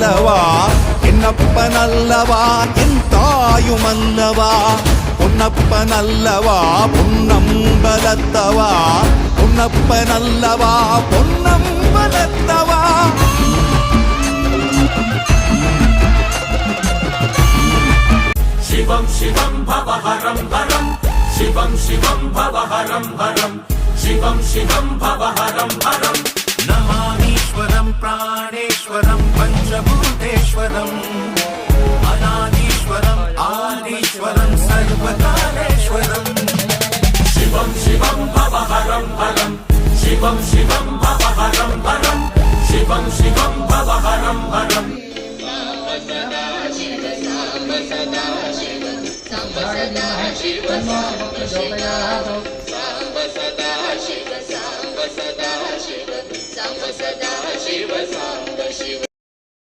அல்லவா என்னப்பன் அல்லவா என் தாயும் அல்லவா பொன்னப்பன் அல்லவா பொன்னம்பலத்தவா பொன்னப்பன் அல்லவா பொன்னம்பலத்தவா शिवं शिवं भवहरं हरं शिवं शिवं भवहरं हरं शिवं शिवं भवहरं हरं नमामीश्वरं प्राणेश्वरं पञ्चभूतेश्वरम् अनादीश्वरम् आदीश्वरं सर्वकालेश्वरम् शिवं शिवं भवहरं हरं शिवं शिवं भवहरं हरं शिवं शिवं भवहरं हरं सांब सदा शिव सांब सदा शिव सांब सदा शिव सांब सदा शिव सांब सदा शिव सांब शिव